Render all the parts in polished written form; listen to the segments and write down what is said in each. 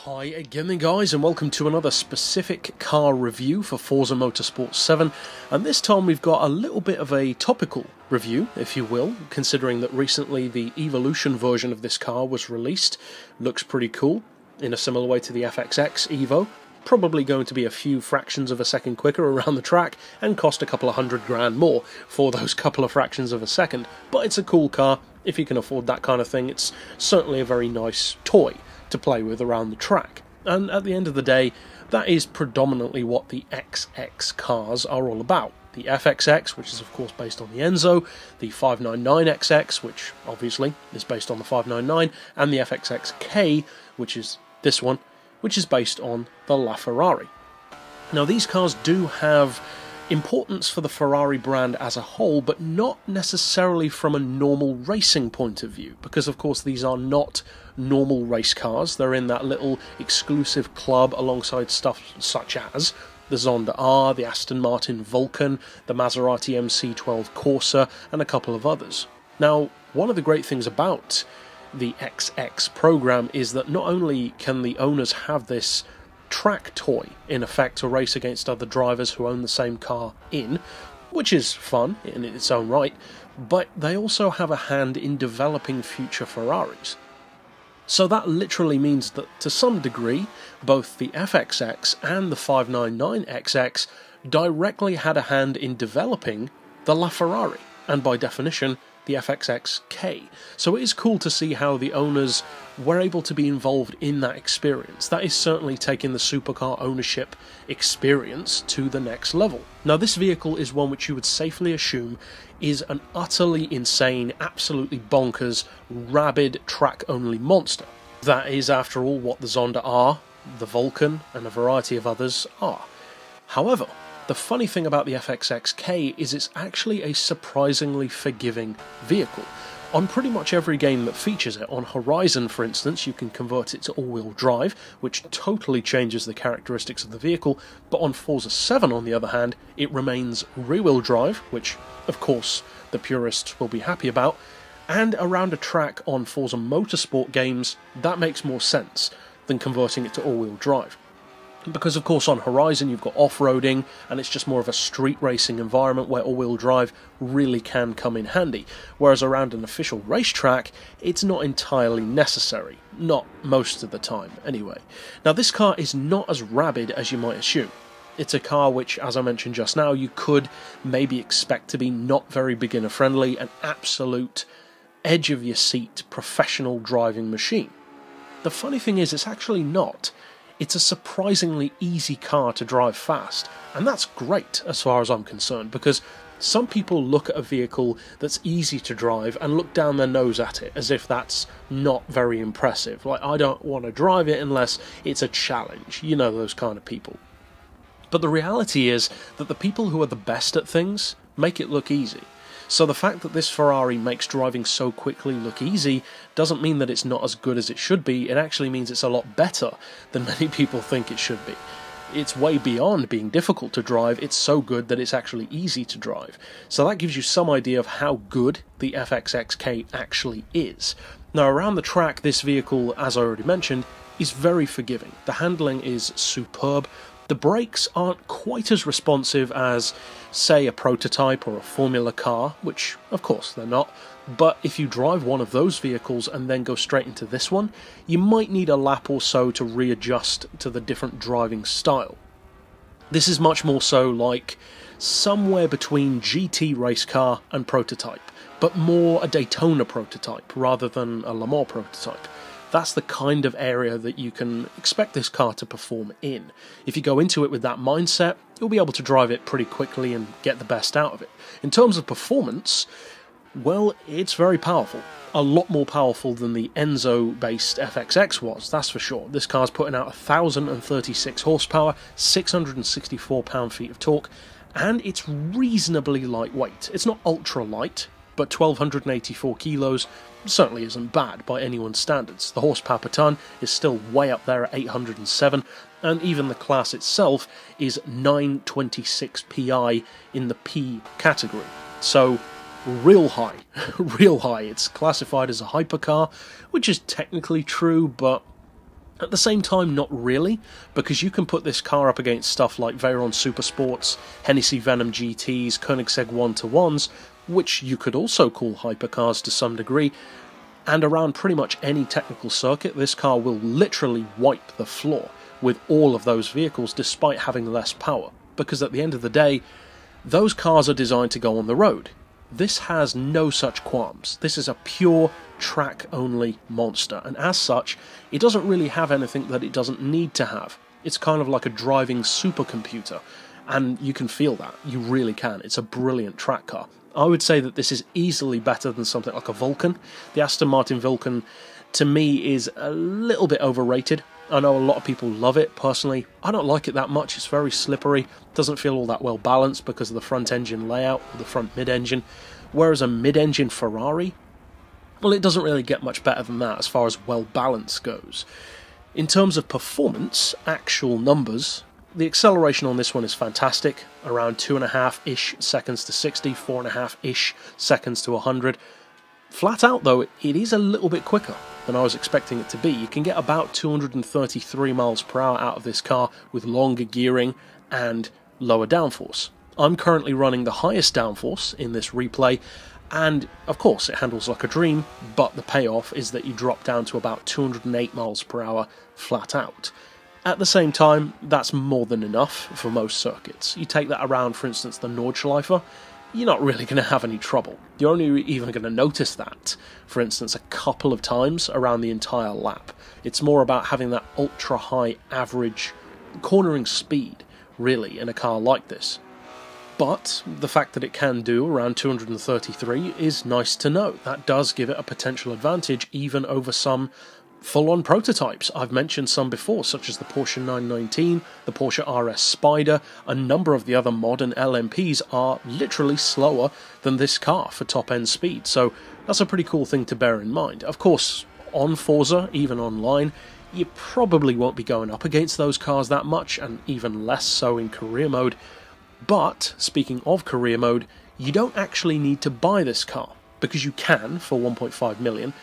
Hi again guys, and welcome to another specific car review for Forza Motorsport 7, and this time we've got a little bit of a topical review, if you will, considering that recently the Evolution version of this car was released. Looks pretty cool, in a similar way to the FXX Evo, probably going to be a few fractions of a second quicker around the track, and cost a couple of $100 more for those couple of fractions of a second, but it's a cool car. If you can afford that kind of thing, it's certainly a very nice toy to play with around the track. And at the end of the day, that is predominantly what the XX cars are all about. The FXX, which is of course based on the Enzo, the 599XX, which obviously is based on the 599, and the FXX K, which is this one, which is based on the LaFerrari. Now these cars do have importance for the Ferrari brand as a whole, but not necessarily from a normal racing point of view, because of course these are not normal race cars. They're in that little exclusive club alongside stuff such as the Zonda R, the Aston Martin Vulcan, the Maserati MC12 Corsa, and a couple of others. Now, one of the great things about the XX program is that not only can the owners have this track toy, in effect, to race against other drivers who own the same car which is fun in its own right, but they also have a hand in developing future Ferraris. So that literally means that, to some degree, both the FXX and the 599XX directly had a hand in developing the LaFerrari, and by definition, the FXX K. So it is cool to see how the owners were able to be involved in that experience. That is certainly taking the supercar ownership experience to the next level. Now this vehicle is one which you would safely assume is an utterly insane, absolutely bonkers, rabid track-only monster. That is, after all, what the Zonda R, the Vulcan, and a variety of others are. However, the funny thing about the FXX K is it's actually a surprisingly forgiving vehicle. On pretty much every game that features it, on Horizon for instance, you can convert it to all-wheel drive, which totally changes the characteristics of the vehicle, but on Forza 7 on the other hand, it remains rear-wheel drive, which of course the purists will be happy about, and around a track on Forza Motorsport games, that makes more sense than converting it to all-wheel drive. Because of course on Horizon you've got off-roading, and it's just more of a street racing environment where all-wheel drive really can come in handy, whereas around an official racetrack it's not entirely necessary, not most of the time anyway. Now this car is not as rabid as you might assume. It's a car which, as I mentioned just now, you could maybe expect to be not very beginner friendly, an absolute edge of your seat professional driving machine. The funny thing is it's actually not. It's a surprisingly easy car to drive fast, and that's great as far as I'm concerned, because some people look at a vehicle that's easy to drive and look down their nose at it as if that's not very impressive. Like, I don't want to drive it unless it's a challenge, you know, those kind of people. But the reality is that the people who are the best at things make it look easy. So the fact that this Ferrari makes driving so quickly look easy doesn't mean that it's not as good as it should be. It actually means it's a lot better than many people think it should be. It's way beyond being difficult to drive. It's so good that it's actually easy to drive. So that gives you some idea of how good the FXX K actually is. Now around the track, this vehicle, as I already mentioned, is very forgiving. The handling is superb. The brakes aren't quite as responsive as, say, a prototype or a Formula car, which, of course, they're not, but if you drive one of those vehicles and then go straight into this one, you might need a lap or so to readjust to the different driving style. This is much more so like somewhere between GT race car and prototype, but more a Daytona prototype rather than a Le Mans prototype. That's the kind of area that you can expect this car to perform in. If you go into it with that mindset, you'll be able to drive it pretty quickly and get the best out of it. In terms of performance, well, it's very powerful. A lot more powerful than the Enzo-based FXX was, that's for sure. This car's putting out 1,036 horsepower, 664 pound-feet of torque, and it's reasonably lightweight. It's not ultra-light, but 1,284 kilos certainly isn't bad by anyone's standards. The horsepower per tonne is still way up there at 807, and even the class itself is 926 PI in the P category. So real high, real high. It's classified as a hypercar, which is technically true, but At the same time, not really, because you can put this car up against stuff like Veyron Supersports, Hennessy Venom GTs, Koenigsegg 1-to-1s, which you could also call hypercars to some degree, and around pretty much any technical circuit, this car will literally wipe the floor with all of those vehicles despite having less power, because at the end of the day, those cars are designed to go on the road. This has no such qualms. This is a pure track-only monster, and as such, it doesn't really have anything that it doesn't need to have. It's kind of like a driving supercomputer, and you can feel that. You really can. It's a brilliant track car. I would say that this is easily better than something like a Vulcan. The Aston Martin Vulcan, to me, is a little bit overrated. I know a lot of people love it. Personally, I don't like it that much. It's very slippery. Doesn't feel all that well balanced because of the front engine layout, or the front mid-engine. Whereas a mid-engine Ferrari, well, it doesn't really get much better than that as far as well balance goes. In terms of performance, actual numbers, the acceleration on this one is fantastic. Around 2.5-ish seconds to 60, 4.5-ish seconds to 100. Flat out though, it is a little bit quicker than I was expecting it to be. You can get about 233 miles per hour out of this car with longer gearing and lower downforce. I'm currently running the highest downforce in this replay, and of course it handles like a dream, but the payoff is that you drop down to about 208 miles per hour flat out. At the same time, that's more than enough for most circuits. You take that around, for instance, the Nordschleife, you're not really going to have any trouble. You're only even going to notice that, for instance, a couple of times around the entire lap. It's more about having that ultra-high average cornering speed, really, in a car like this. But the fact that it can do around 233 is nice to know. That does give it a potential advantage even over some full-on prototypes. I've mentioned some before, such as the Porsche 919, the Porsche RS Spider. A number of the other modern LMPs are literally slower than this car for top-end speed, so that's a pretty cool thing to bear in mind. Of course, on Forza, even online, you probably won't be going up against those cars that much, and even less so in career mode. But, speaking of career mode, you don't actually need to buy this car, because you can for 1.5 million.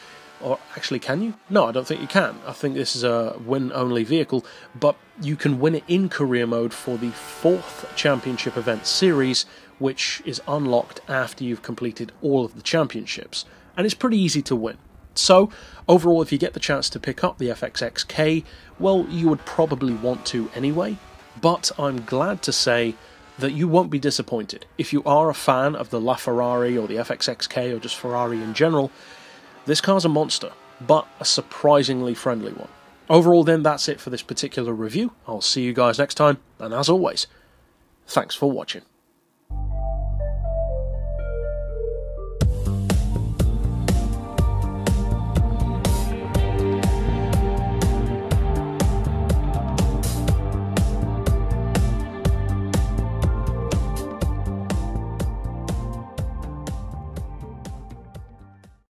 Or actually, can you? No, I don't think you can. I think this is a win-only vehicle, but you can win it in career mode for the 4th championship event series, which is unlocked after you've completed all of the championships. And it's pretty easy to win. So, overall, if you get the chance to pick up the FXX K, well, you would probably want to anyway, but I'm glad to say that you won't be disappointed. If you are a fan of the LaFerrari or the FXX K or just Ferrari in general, this car's a monster, but a surprisingly friendly one. Overall then, that's it for this particular review. I'll see you guys next time, and as always, thanks for watching.